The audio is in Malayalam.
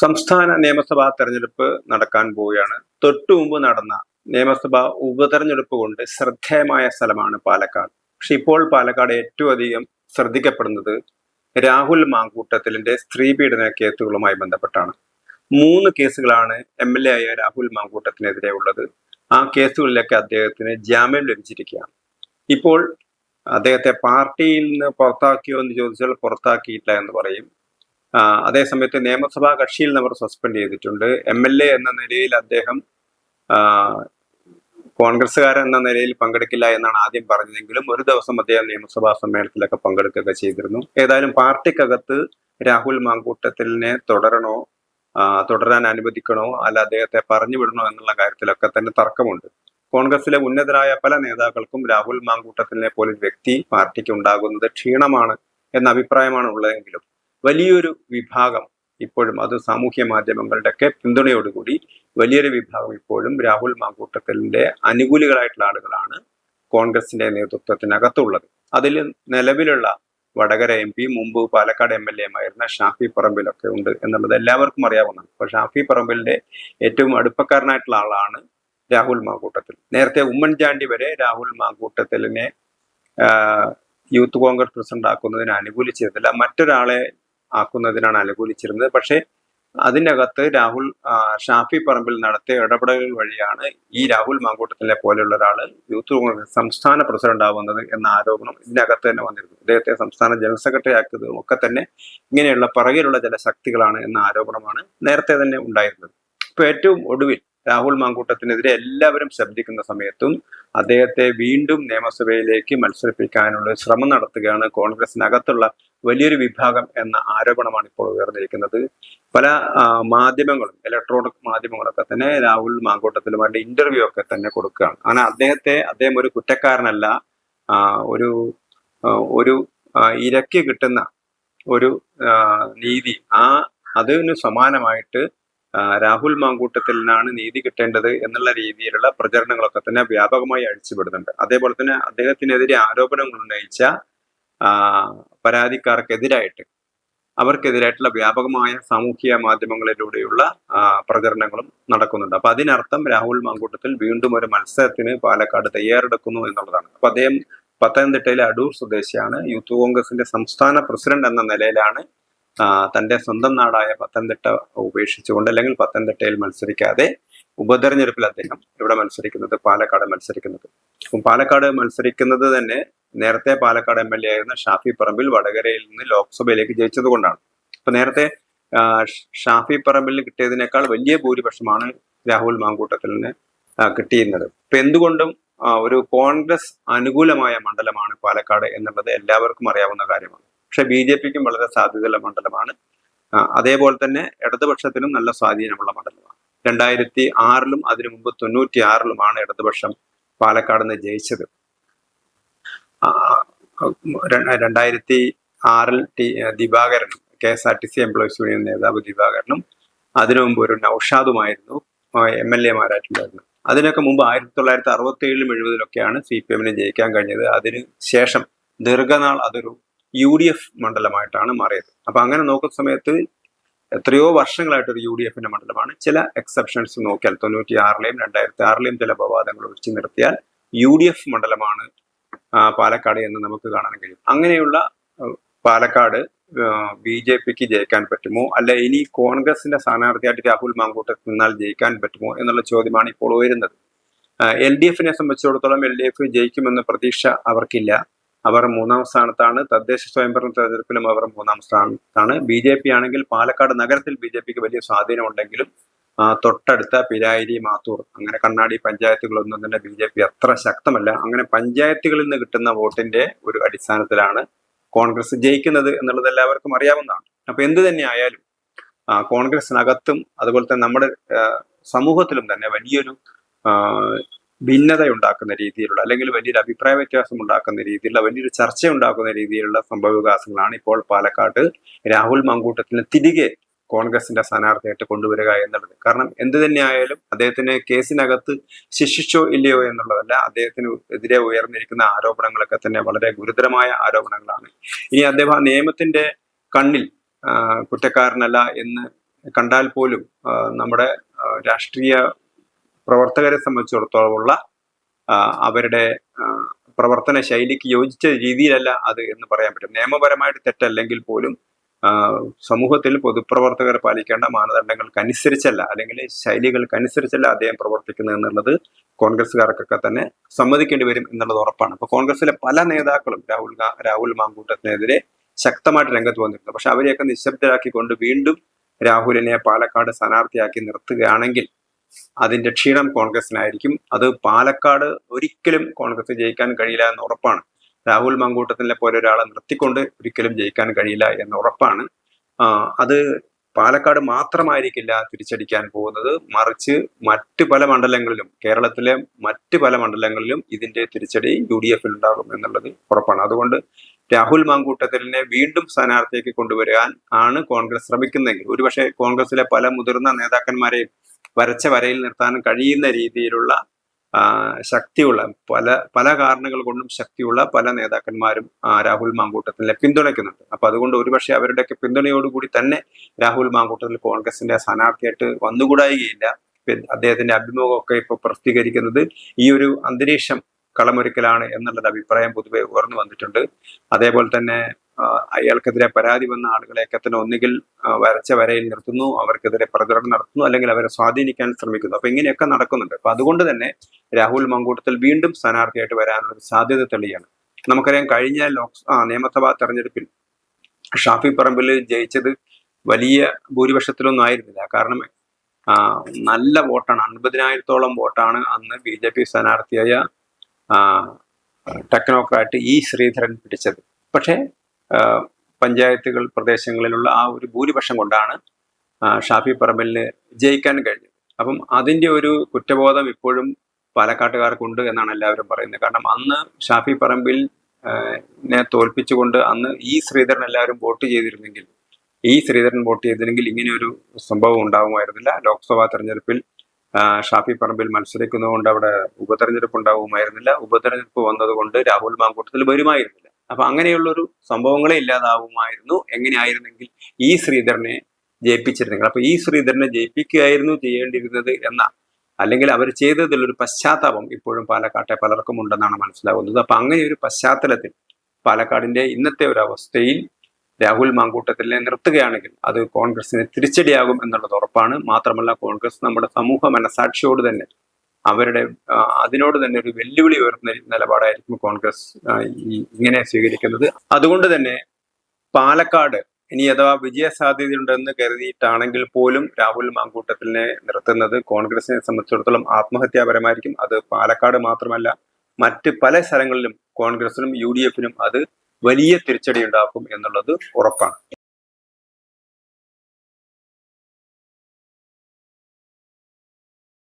സംസ്ഥാന നിയമസഭാ തെരഞ്ഞെടുപ്പ് നടക്കാൻ പോവുകയാണ്. തൊട്ടു മുമ്പ് നടന്ന നിയമസഭാ ഉപതെരഞ്ഞെടുപ്പ് കൊണ്ട് ശ്രദ്ധേയമായ സ്ഥലമാണ് പാലക്കാട്. പക്ഷെ ഇപ്പോൾ പാലക്കാട് ഏറ്റവും അധികം ശ്രദ്ധിക്കപ്പെടുന്നത് രാഹുൽ മാങ്കൂട്ടത്തിലിന്റെ സ്ത്രീപീഡന കേസുകളുമായി ബന്ധപ്പെട്ടാണ്. 3 കേസുകളാണ് MLA ആയ രാഹുൽ മാങ്കൂട്ടത്തിനെതിരെ ഉള്ളത്. ആ കേസുകളിലൊക്കെ അദ്ദേഹത്തിന് ജാമ്യം ലഭിച്ചിരിക്കുകയാണ്. ഇപ്പോൾ അദ്ദേഹത്തെ പാർട്ടിയിൽ നിന്ന് പുറത്താക്കിയോ എന്ന് ചോദിച്ചാൽ പുറത്താക്കിയിട്ടില്ല എന്ന് പറയും. അതേസമയത്ത് നിയമസഭാ കക്ഷിയിൽ നിന്ന് അവർ സസ്പെൻഡ് ചെയ്തിട്ടുണ്ട്. MLA എന്ന നിലയിൽ അദ്ദേഹം കോൺഗ്രസ്സുകാരൻ എന്ന നിലയിൽ പങ്കെടുക്കില്ല എന്നാണ് ആദ്യം പറഞ്ഞതെങ്കിലും ഒരു ദിവസം അദ്ദേഹം നിയമസഭാ സമ്മേളനത്തിലൊക്കെ പങ്കെടുക്കുകയൊക്കെ ചെയ്തിരുന്നു. ഏതായാലും പാർട്ടിക്കകത്ത് രാഹുൽ മാങ്കൂട്ടത്തിലിനെ തുടരാൻ അനുവദിക്കണോ അല്ല അദ്ദേഹത്തെ പറഞ്ഞു വിടണോ എന്നുള്ള കാര്യത്തിലൊക്കെ തന്നെ തർക്കമുണ്ട്. കോൺഗ്രസിലെ ഉന്നതരായ പല നേതാക്കൾക്കും രാഹുൽ മാങ്കൂട്ടത്തിലിനെ പോലൊരു വ്യക്തി പാർട്ടിക്ക് ഉണ്ടാകുന്നത് ക്ഷീണമാണ് എന്ന അഭിപ്രായമാണ് ഉള്ളതെങ്കിലും വലിയൊരു വിഭാഗം ഇപ്പോഴും, അത് സാമൂഹ്യ മാധ്യമങ്ങളുടെയൊക്കെ പിന്തുണയോടുകൂടി വലിയൊരു വിഭാഗം ഇപ്പോഴും രാഹുൽ മാങ്കൂട്ടത്തിലിന്റെ അനുകൂലികളായിട്ടുള്ള ആളുകളാണ് കോൺഗ്രസിന്റെ നേതൃത്വത്തിനകത്തുള്ളത്. അതിൽ നിലവിലുള്ള വടകര MP, മുമ്പ് പാലക്കാട് MLA ആയിരുന്ന ഷാഫി പറമ്പിലൊക്കെ ഉണ്ട് എന്നുള്ളത് എല്ലാവർക്കും അറിയാവുന്നതാണ്. അപ്പോൾ ഷാഫി പറമ്പിലിന്റെ ഏറ്റവും അടുപ്പക്കാരനായിട്ടുള്ള ആളാണ് രാഹുൽ മാങ്കൂട്ടത്തിൽ. നേരത്തെ ഉമ്മൻചാണ്ടി വരെ രാഹുൽ മാങ്കൂട്ടത്തിലിനെ യൂത്ത് കോൺഗ്രസ് പ്രസിഡന്റ് ആക്കുന്നതിന് അനുകൂലിച്ചിരുന്നില്ല, മറ്റൊരാളെ ആക്കുന്നതിനാണ് അനുകൂലിച്ചിരുന്നത്. പക്ഷേ അതിനകത്ത് ഷാഫി പറമ്പിൽ നടത്തിയ ഇടപെടലുകൾ വഴിയാണ് ഈ രാഹുൽ മാങ്കൂട്ടത്തിലെ പോലെയുള്ള ഒരാൾ യൂത്ത് കോൺഗ്രസ് സംസ്ഥാന പ്രസിഡന്റ് ആവുന്നത് എന്ന ആരോപണം ഇതിനകത്ത് തന്നെ വന്നിരുന്നു. അദ്ദേഹത്തെ സംസ്ഥാന ജനറൽ സെക്രട്ടറി ആക്കിയതും ഒക്കെ തന്നെ ഇങ്ങനെയുള്ള പിറകിലുള്ള ചില ശക്തികളാണ് എന്ന ആരോപണമാണ് നേരത്തെ തന്നെ ഉണ്ടായിരുന്നത്. ഇപ്പൊ ഏറ്റവും ഒടുവിൽ രാഹുൽ മാങ്കൂട്ടത്തിനെതിരെ എല്ലാവരും ശബ്ദിക്കുന്ന സമയത്തും അദ്ദേഹത്തെ വീണ്ടും നിയമസഭയിലേക്ക് മത്സരിപ്പിക്കാനുള്ള ശ്രമം നടത്തുകയാണ് കോൺഗ്രസിനകത്തുള്ള വലിയൊരു വിഭാഗം എന്ന ആരോപണമാണ് ഇപ്പോൾ ഉയർന്നിരിക്കുന്നത്. പല മാധ്യമങ്ങളും, ഇലക്ട്രോണിക് മാധ്യമങ്ങളൊക്കെ തന്നെ രാഹുൽ മാങ്കൂട്ടത്തിലുമായിട്ട് ഇന്റർവ്യൂ ഒക്കെ തന്നെ കൊടുക്കുകയാണ്. അങ്ങനെ അദ്ദേഹം ഒരു കുറ്റക്കാരനല്ല, ഒരു ഇരയ്ക്ക് കിട്ടുന്ന ഒരു നീതി അതിന് സമാനമായിട്ട് രാഹുൽ മാങ്കൂട്ടത്തിലിനാണ് നീതി കിട്ടേണ്ടത് എന്നുള്ള രീതിയിലുള്ള പ്രചരണങ്ങളൊക്കെ തന്നെ വ്യാപകമായി അഴിച്ചുവിടുന്നുണ്ട്. അതേപോലെ തന്നെ അദ്ദേഹത്തിനെതിരെ ആരോപണങ്ങൾ ഉന്നയിച്ച അവർക്കെതിരായിട്ടുള്ള വ്യാപകമായ സാമൂഹ്യ മാധ്യമങ്ങളിലൂടെയുള്ള പ്രചരണങ്ങളും നടക്കുന്നുണ്ട്. അപ്പൊ അതിനർത്ഥം രാഹുൽ മാങ്കൂട്ടത്തിൽ വീണ്ടും ഒരു മത്സരത്തിന് പാലക്കാട് തയ്യാറെടുക്കുന്നു എന്നുള്ളതാണ്. അപ്പൊ അദ്ദേഹം പത്തനംതിട്ടയിലെ അടൂർ സ്വദേശിയാണ്. യൂത്ത് കോൺഗ്രസിന്റെ സംസ്ഥാന പ്രസിഡന്റ് എന്ന നിലയിലാണ് തന്റെ സ്വന്തം നാടായ പത്തനംതിട്ട ഉപേക്ഷിച്ചുകൊണ്ട്, അല്ലെങ്കിൽ പത്തനംതിട്ടയിൽ മത്സരിക്കാതെ ഉപതെരഞ്ഞെടുപ്പിൽ അദ്ദേഹം ഇവിടെ പാലക്കാട് മത്സരിക്കുന്നത്. അപ്പം പാലക്കാട് മത്സരിക്കുന്നത് തന്നെ നേരത്തെ പാലക്കാട് MLA ആയിരുന്ന ഷാഫി പറമ്പിൽ വടകരയിൽ നിന്ന് ലോക്സഭയിലേക്ക് ജയിച്ചത് കൊണ്ടാണ്. അപ്പൊ നേരത്തെ ഷാഫി പറമ്പിൽ കിട്ടിയതിനേക്കാൾ വലിയ ഭൂരിപക്ഷമാണ് രാഹുൽ മാങ്കൂട്ടത്തിലിന് കിട്ടിയിരുന്നത്. ഇപ്പൊ എന്തുകൊണ്ടും ഒരു കോൺഗ്രസ് അനുകൂലമായ മണ്ഡലമാണ് പാലക്കാട് എന്നുള്ളത് എല്ലാവർക്കും അറിയാവുന്ന കാര്യമാണ്. പക്ഷെ BJPക്കും വളരെ സാധ്യതയുള്ള മണ്ഡലമാണ്. അതേപോലെ തന്നെ ഇടതുപക്ഷത്തിനും നല്ല സ്വാധീനമുള്ള മണ്ഡലമാണ്. 2006-ലും അതിനു മുമ്പ് 96-ലുമാണ് ഇടതുപക്ഷം പാലക്കാട് നിന്ന് ജയിച്ചത്. 2006-ൽ ദിവാകരനും, KSRTC എംപ്ലോയീസ് യൂണിയൻ നേതാവ് ദിവാകരനും, അതിനു മുമ്പ് ഒരു നൌഷാദുമായിരുന്നു MLA മാരായിട്ടുണ്ടായിരുന്നത്. അതിനൊക്കെ മുമ്പ് 1967-ലും 70-ലൊക്കെയാണ് CPM-ന് ജയിക്കാൻ കഴിഞ്ഞത്. അതിന് ശേഷം ദീർഘനാൾ അതൊരു UDF മണ്ഡലമായിട്ടാണ് മാറിയത്. അപ്പൊ അങ്ങനെ നോക്കുന്ന സമയത്ത് എത്രയോ വർഷങ്ങളായിട്ട് ഒരു UDF-ന്റെ മണ്ഡലമാണ്. ചില എക്സെപ്ഷൻസ് നോക്കിയാൽ 96-ലെയും 2006-ലെയും ചില അപവാദങ്ങൾ ഒഴിച്ചു നിർത്തിയാൽ UDF മണ്ഡലമാണ് പാലക്കാട് എന്ന് നമുക്ക് കാണാൻ കഴിയും. അങ്ങനെയുള്ള പാലക്കാട് BJPക്ക് ജയിക്കാൻ പറ്റുമോ, അല്ല ഇനി കോൺഗ്രസിന്റെ സ്ഥാനാർത്ഥിയായിട്ട് രാഹുൽ മാങ്കൂട്ടത്തിൽ നിന്നാൽ ജയിക്കാൻ പറ്റുമോ എന്നുള്ള ചോദ്യമാണ് ഇപ്പോൾ ഉയരുന്നത്. LDF-നെ സംബന്ധിച്ചിടത്തോളം LDF ജയിക്കുമെന്ന പ്രതീക്ഷ അവർക്കില്ല. അവർ 3-ാം സ്ഥാനത്താണ്. തദ്ദേശ സ്വയംഭരണ തെരഞ്ഞെടുപ്പിലും അവർ 3-ാം സ്ഥാനത്താണ്. BJP ആണെങ്കിൽ പാലക്കാട് നഗരത്തിൽ BJPക്ക് വലിയ സ്വാധീനമുണ്ടെങ്കിലും തൊട്ടടുത്ത പിരായിരി, മാത്തൂർ, അങ്ങനെ കണ്ണാടി പഞ്ചായത്തുകളൊന്നും തന്നെ BJP അത്ര ശക്തമല്ല. അങ്ങനെ പഞ്ചായത്തുകളിൽ നിന്ന് കിട്ടുന്ന വോട്ടിന്റെ ഒരു അടിസ്ഥാനത്തിലാണ് കോൺഗ്രസ് ജയിക്കുന്നത് എന്നുള്ളത് എല്ലാവർക്കും അറിയാവുന്നതാണ്. അപ്പൊ എന്ത് തന്നെ ആയാലും കോൺഗ്രസിനകത്തും അതുപോലെ തന്നെ നമ്മുടെ സമൂഹത്തിലും തന്നെ വലിയൊരു ഭിന്നത ഉണ്ടാക്കുന്ന രീതിയിലുള്ള, അല്ലെങ്കിൽ വലിയൊരു അഭിപ്രായ വ്യത്യാസം ഉണ്ടാക്കുന്ന രീതിയിലുള്ള, വലിയൊരു ചർച്ച ഉണ്ടാക്കുന്ന രീതിയിലുള്ള സംഭവവികാസങ്ങളാണ് ഇപ്പോൾ പാലക്കാട് രാഹുൽ മാങ്കൂട്ടത്തിനെ തിരികെ കോൺഗ്രസിന്റെ സ്ഥാനാർത്ഥിയായിട്ട് കൊണ്ടുവരിക എന്നുള്ളത്. കാരണം എന്ത് തന്നെയായാലും അദ്ദേഹത്തിന് കേസിനകത്ത് ശിക്ഷിച്ചോ ഇല്ലയോ എന്നുള്ളതല്ല, അദ്ദേഹത്തിന് എതിരെ ഉയർന്നിരിക്കുന്ന ആരോപണങ്ങളൊക്കെ തന്നെ വളരെ ഗുരുതരമായ ആരോപണങ്ങളാണ്. ഇനി അദ്ദേഹം ആ നിയമത്തിന്റെ കണ്ണിൽ കുറ്റക്കാരനല്ല എന്ന് കണ്ടാൽ പോലും നമ്മുടെ രാഷ്ട്രീയ പ്രവർത്തകരെ സംബന്ധിച്ചിടത്തോളം ഉള്ള അവരുടെ പ്രവർത്തന ശൈലിക്ക് യോജിച്ച രീതിയിലല്ല അത് എന്ന് പറയാൻ പറ്റും. നിയമപരമായിട്ട് തെറ്റല്ലെങ്കിൽ പോലും സമൂഹത്തിൽ പൊതുപ്രവർത്തകർ പാലിക്കേണ്ട മാനദണ്ഡങ്ങൾക്കനുസരിച്ചല്ല, അല്ലെങ്കിൽ ശൈലികൾക്കനുസരിച്ചല്ല അദ്ദേഹം പ്രവർത്തിക്കുന്നത് എന്നുള്ളത് കോൺഗ്രസ്സുകാർക്കൊക്കെ തന്നെ സമ്മതിക്കേണ്ടി വരും എന്നുള്ളത് ഉറപ്പാണ്. അപ്പൊ കോൺഗ്രസിലെ പല നേതാക്കളും രാഹുൽ മാങ്കൂട്ടത്തിനെതിരെ ശക്തമായിട്ട് രംഗത്ത് വന്നിരുന്നു. പക്ഷെ അവരെയൊക്കെ നിശബ്ദരാക്കിക്കൊണ്ട് വീണ്ടും രാഹുലിനെ പാലക്കാട് സ്ഥാനാർത്ഥിയാക്കി നിർത്തുകയാണെങ്കിൽ അതിന്റെ ക്ഷീണം കോൺഗ്രസിനായിരിക്കും. അത് പാലക്കാട് ഒരിക്കലും കോൺഗ്രസ് ജയിക്കാൻ കഴിയില്ല എന്ന് ഉറപ്പാണ്. രാഹുൽ മാങ്കൂട്ടത്തിനെ പോലെ ഒരാളെ നിർത്തിക്കൊണ്ട് ഒരിക്കലും ജയിക്കാൻ കഴിയില്ല എന്ന് ഉറപ്പാണ്. അത് പാലക്കാട് മാത്രമായിരിക്കില്ല തിരിച്ചടിക്കാൻ പോകുന്നത്, മറിച്ച് മറ്റ് പല മണ്ഡലങ്ങളിലും, കേരളത്തിലെ മറ്റ് പല മണ്ഡലങ്ങളിലും ഇതിന്റെ തിരിച്ചടി UDF ഉണ്ടാകും എന്നുള്ളത് ഉറപ്പാണ്. അതുകൊണ്ട് രാഹുൽ മാങ്കൂട്ടത്തിലിനെ വീണ്ടും സ്ഥാനാർത്ഥിയാക്കി കൊണ്ടുവരാൻ ആണ് കോൺഗ്രസ് ശ്രമിക്കുന്നതെങ്കിൽ ഒരുപക്ഷെ കോൺഗ്രസിലെ പല മുതിർന്ന നേതാക്കന്മാരെയും വരച്ച വരയിൽ നിർത്താൻ കഴിയുന്ന രീതിയിലുള്ള ശക്തിയുള്ള പല കാരണങ്ങൾ കൊണ്ടും ശക്തിയുള്ള പല നേതാക്കന്മാരും രാഹുൽ മാങ്കൂട്ടത്തിനെ പിന്തുണയ്ക്കുന്നുണ്ട്. അപ്പൊ അതുകൊണ്ട് ഒരുപക്ഷെ അവരുടെയൊക്കെ പിന്തുണയോടുകൂടി തന്നെ രാഹുൽ മാങ്കൂട്ടത്തിൽ കോൺഗ്രസിന്റെ സ്ഥാനാർത്ഥിയായിട്ട് വന്നുകൂടായികയില്ല. അദ്ദേഹത്തിന്റെ അഭിമുഖമൊക്കെ ഇപ്പൊ പ്രസിദ്ധീകരിക്കുന്നത് ഈ ഒരു അന്തരീക്ഷം കളമൊരുക്കലാണ് എന്നുള്ളൊരു അഭിപ്രായം പൊതുവെ ഉയർന്നു വന്നിട്ടുണ്ട്. അതേപോലെ തന്നെ അയാൾക്കെതിരെ പരാതി വന്ന ആളുകളെയൊക്കെ തന്നെ ഒന്നുകിൽ വരച്ച വരയിൽ നിർത്തുന്നു, അവർക്കെതിരെ പ്രചരണം നടത്തുന്നു, അല്ലെങ്കിൽ അവരെ സ്വാധീനിക്കാൻ ശ്രമിക്കുന്നു. അപ്പൊ ഇങ്ങനെയൊക്കെ നടക്കുന്നുണ്ട്. അപ്പൊ അതുകൊണ്ട് തന്നെ രാഹുൽ മാങ്കൂട്ടത്തിൽ വീണ്ടും സ്ഥാനാർത്ഥിയായിട്ട് വരാനുള്ള ഒരു സാധ്യത തെളിയാണ്. നമുക്കറിയാം, കഴിഞ്ഞ നിയമസഭാ തെരഞ്ഞെടുപ്പിൽ ഷാഫി പറമ്പിൽ ജയിച്ചത് വലിയ ഭൂരിപക്ഷത്തിലൊന്നും ആയിരുന്നില്ല. കാരണം നല്ല വോട്ടാണ്, 50,000-ഓളം വോട്ടാണ് അന്ന് BJP സ്ഥാനാർത്ഥിയായ ടെക്നോക്രാറ്റ് ശ്രീധരൻ പിടിച്ചത്. പക്ഷേ പഞ്ചായത്തുകൾ പ്രദേശങ്ങളിലുള്ള ആ ഒരു ഭൂരിപക്ഷം കൊണ്ടാണ് ഷാഫി പറമ്പലിന് ജയിക്കാൻ കഴിഞ്ഞത്. അപ്പം അതിന്റെ ഒരു കുറ്റബോധം ഇപ്പോഴും പാലക്കാട്ടുകാർക്കുണ്ട് എന്നാണ് എല്ലാവരും പറയുന്നത്. കാരണം അന്ന് ഷാഫി പറമ്പിലിനെ തോൽപ്പിച്ചുകൊണ്ട് അന്ന് ശ്രീധരൻ എല്ലാവരും വോട്ട് ചെയ്തിരുന്നെങ്കിൽ, ശ്രീധരൻ വോട്ട് ചെയ്തിരുന്നെങ്കിൽ ഇങ്ങനെയൊരു സംഭവം ഉണ്ടാവുമായിരുന്നില്ല. ലോക്സഭാ തെരഞ്ഞെടുപ്പിൽ ഷാഫി പറമ്പിൽ മത്സരിക്കുന്നതുകൊണ്ട് അവിടെ ഉപതെരഞ്ഞെടുപ്പ് ഉണ്ടാവുമായിരുന്നില്ല. ഉപതെരഞ്ഞെടുപ്പ് വന്നതുകൊണ്ട് രാഹുൽ മാങ്കൂട്ടത്തിൽ വരുമായിരുന്നില്ല. അപ്പൊ അങ്ങനെയുള്ളൊരു സംഭവങ്ങളെ ഇല്ലാതാവുമായിരുന്നു എങ്ങനെയായിരുന്നെങ്കിൽ ശ്രീധരനെ ജയിപ്പിച്ചിരുന്നെങ്കിൽ. അപ്പൊ ശ്രീധരനെ ജയിപ്പിക്കുകയായിരുന്നു ചെയ്യേണ്ടിയിരുന്നത് അല്ലെങ്കിൽ അവർ ചെയ്തതിലൊരു പശ്ചാത്താപം ഇപ്പോഴും പാലക്കാട്ടെ പലർക്കും ഉണ്ടെന്നാണ് മനസ്സിലാവുന്നത്. അപ്പൊ അങ്ങനെ ഒരു പശ്ചാത്തലത്തിൽ പാലക്കാടിന്റെ ഇന്നത്തെ ഒരു അവസ്ഥയിൽ രാഹുൽ മാങ്കൂട്ടത്തിനെ നിർത്തുകയാണെങ്കിൽ അത് കോൺഗ്രസിന് തിരിച്ചടിയാകും എന്നുള്ളത് ഉറപ്പാണ്. മാത്രമല്ല, കോൺഗ്രസ് നമ്മുടെ സമൂഹ മനസാക്ഷിയോട് തന്നെ അതിനോട് തന്നെ ഒരു വെല്ലുവിളി ഉയർത്തുന്ന നിലപാടായിരിക്കും കോൺഗ്രസ് ഇങ്ങനെ സ്വീകരിക്കുന്നത്. അതുകൊണ്ട് തന്നെ പാലക്കാട് ഇനി അഥവാ വിജയ സാധ്യതയുണ്ടെന്ന് കരുതിയിട്ടാണെങ്കിൽ പോലും രാഹുൽ മാങ്കൂട്ടത്തിനെ നിർത്തുന്നത് കോൺഗ്രസിനെ സംബന്ധിച്ചിടത്തോളം ആത്മഹത്യാപരമായിരിക്കും. അത് പാലക്കാട് മാത്രമല്ല, മറ്റ് പല സ്ഥലങ്ങളിലും കോൺഗ്രസിനും UDF-നും അത് വലിയ തിരിച്ചടി ഉണ്ടാക്കും എന്നുള്ളത് ഉറപ്പാണ്.